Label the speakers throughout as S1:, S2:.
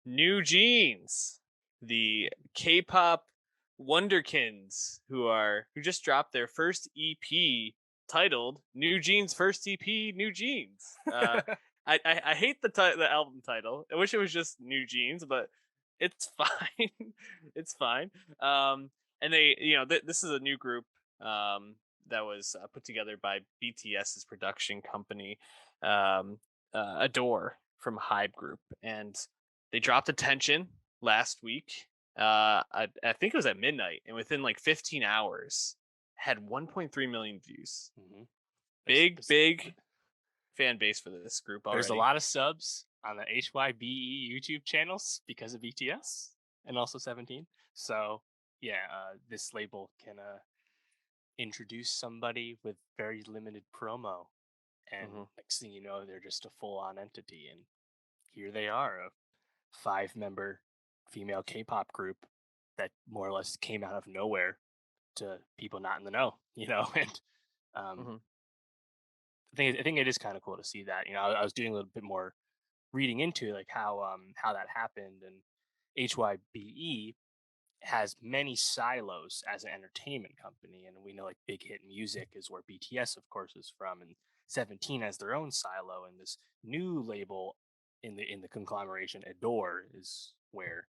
S1: NewJeans, the K-pop wonderkins who just dropped their first EP titled NewJeans' first EP, New Jeans. I hate the album title. I wish it was just New Jeans, but it's fine. It's fine. And they, this is a new group that was put together by BTS's production company, Adore from Hybe Group, and they dropped Attention last week. I think it was at midnight, and within like 15 hours, had 1.3 million views.
S2: Mhm.
S1: Big fan base for this group already.
S2: There's a lot of subs on the HYBE YouTube channels because of BTS and also 17. So yeah, this label can introduce somebody with very limited promo, and next thing you know, they're just a full-on entity. And here they are, a 5-member female K-pop group that more or less came out of nowhere to people not in the know, and um,
S1: Mm-hmm.
S2: I think it is kind of cool to see that. I was doing a little bit more reading into like how that happened, and HYBE has many silos as an entertainment company, and we know like Big Hit Music is where BTS of course is from, and 17 has their own silo, and this new label in the conglomeration Adore is where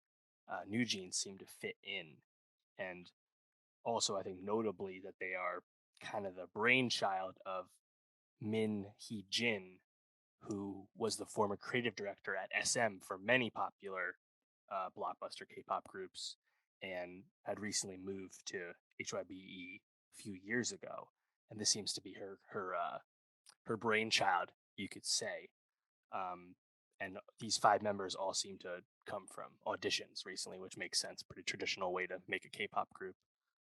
S2: New Jeans seem to fit in. And also I think notably that they are kind of the brainchild of Hee-jin, who was the former creative director at SM for many popular blockbuster K-pop groups, and had recently moved to HYBE a few years ago. And this seems to be her brainchild, you could say. Um, and these 5 members all seem to come from auditions recently, which makes sense. Pretty traditional way to make a K-pop group.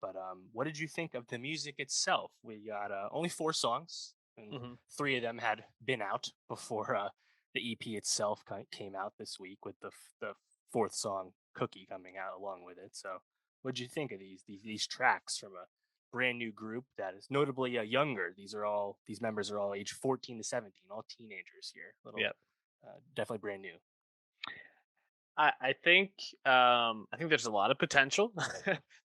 S2: But what did you think of the music itself? We got only 4 songs, and
S1: Mm-hmm.
S2: 3 of them had been out before the EP itself came out this week, with the fourth song "Cookie" coming out along with it. So, what did you think of these tracks from a brand new group that is notably younger? These members are all age 14 to 17, all teenagers here. Little,
S1: Yeah.
S2: definitely brand new.
S1: I think there's a lot of potential.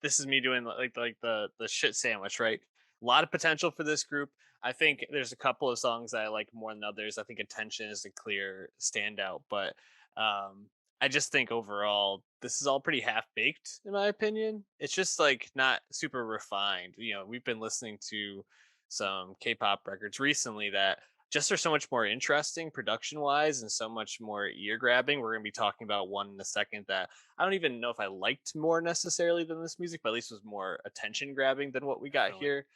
S1: This is me doing like the shit sandwich, right? A lot of potential for this group. I think there's a couple of songs that I like more than others. I think Attention is a clear standout, but I just think overall this is all pretty half baked in my opinion. It's just like not super refined. We've been listening to some K-pop records recently that just are so much more interesting production wise and so much more ear grabbing. We're going to be talking about one in a second that I don't even know if I liked more necessarily than this music, but at least was more attention grabbing than what we got
S2: Definitely.
S1: here.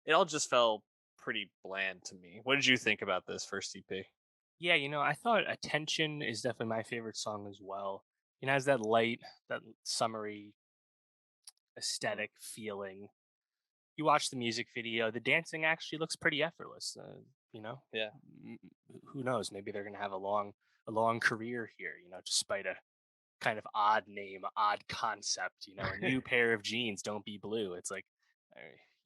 S1: It all just felt pretty bland to me. What did you think about this first EP?
S2: Yeah, I thought Attention is definitely my favorite song as well. It has that light, that summery
S1: Mhm.
S2: aesthetic feeling. You watch the music video, the dancing actually looks pretty effortless. You know,
S1: Yeah.
S2: who knows? Maybe they're gonna have a long career here. Despite a kind of odd name, odd concept. A new pair of jeans, don't be blue. It's like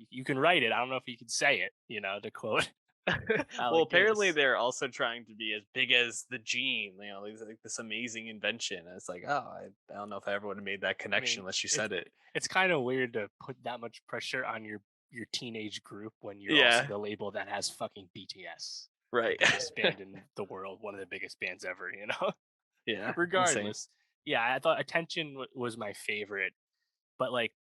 S2: you can write it. I don't know if you can say it. To quote
S1: Well,
S2: Alec
S1: apparently
S2: Guinness.
S1: they're also trying to be as big as the gene. Like this amazing invention. And it's like, oh, I don't know if I ever would have made that
S2: I
S1: connection
S2: mean,
S1: unless you
S2: it's
S1: said it.
S2: it's kind of weird to put that much pressure on your teenage group when you're also
S1: Yeah.
S2: the label that has fucking BTS, the
S1: Right.
S2: biggest band in the world, one of the biggest bands ever.
S1: Yeah. Insane.
S2: Regardless, yeah, I thought Attention was my favorite, but like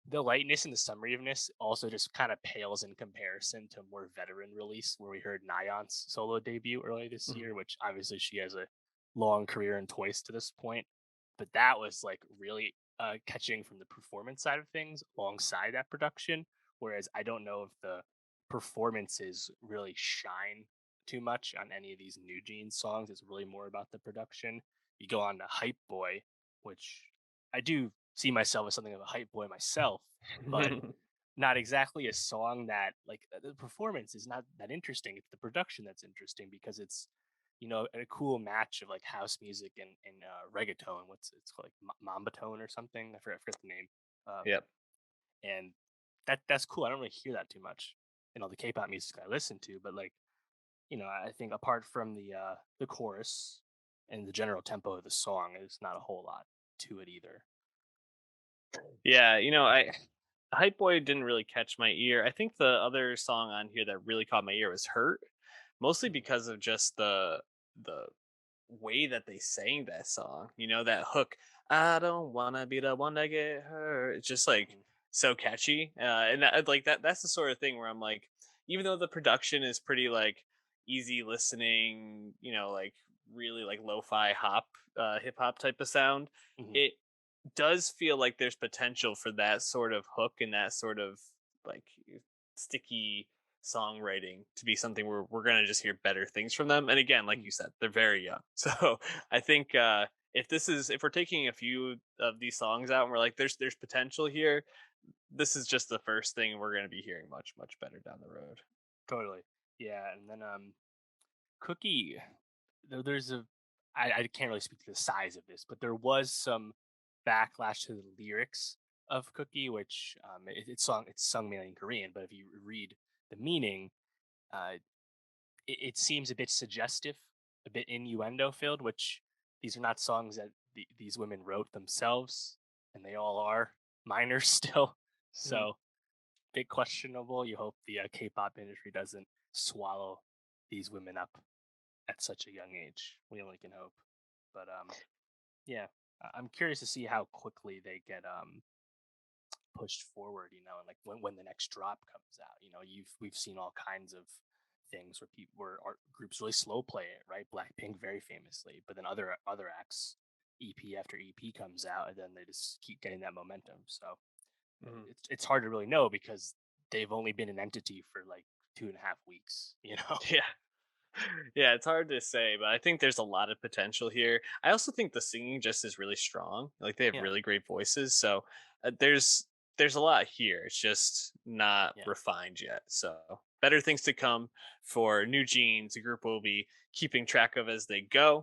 S2: the lightness and the summariveness also just kind of pales in comparison to a more veteran release where we heard Nion's solo debut earlier this
S1: Mhm.
S2: year, which obviously she has a long career in Toys to this point. But that was like really catching from the performance side of things alongside that production. Whereas I don't know if the performances really shine too much on any of these New Jeans songs. It's really more about the production. You go on to Hype Boy, which I do see myself as something of a hype boy myself, but not exactly a song that like the performance is not that interesting. It's the production that's interesting because it's a cool match of like house music and reggaeton. What's it's called, like mamba tone or something. I forget the name. Um,
S1: Yep.
S2: and that's cool. I don't really hear that too much in all the K-pop music I listen to, but like I think apart from the chorus, and the general tempo of the song is not a whole lot to it either.
S1: Yeah, Hype Boy didn't really catch my ear. I think the other song on here that really caught my ear was Hurt, mostly
S2: Mhm,
S1: because of just the way that they sang that song. That hook, I don't wanna be the one that get hurt. It's just like
S2: mhm,
S1: so catchy. And like that's the sort of thing where I'm like, even though the production is pretty like easy listening, like really like lo-fi hip hop type of sound,
S2: mhm,
S1: it does feel like there's potential for that sort of hook and that sort of like sticky songwriting to be something where we're going to just hear better things from them. And again, like
S2: mhm.
S1: you said, they're very young. So I think if we're taking a few of these songs out and we're like there's potential here, this is just the first thing we're going to be hearing much better down the road.
S2: Totally. Yeah, and then Cookie, there's I can't really speak to the size of this, but there was some backlash to the lyrics of Cookie, which it's sung mainly in Korean, but if you read the meaning, uh, it seems a bit suggestive, a bit innuendo filled, which these are not songs that these women wrote themselves, and they all are minors still.
S1: Mhm.
S2: So bit questionable. You hope the K-pop industry doesn't swallow these women up at such a young age. We only can hope. But yeah, I'm curious to see how quickly they get pushed forward. And like when the next drop comes out. We've seen all kinds of things where art groups really slow play it, right? Blackpink very famously, but then other acts, EP after EP comes out, and then they just keep getting that momentum. So
S1: Mhm.
S2: it's hard to really know because they've only been an entity for like 2.5 weeks. You know?
S1: Yeah. Yeah, it's hard to say, but I think there's a lot of potential here. I also think the singing just is really strong. Like they have
S2: Yeah,
S1: really great voices, so there's a lot here. It's just not
S2: yeah.
S1: refined yet. So better things to come for New Jeans, a group we'll be keeping track of as they go.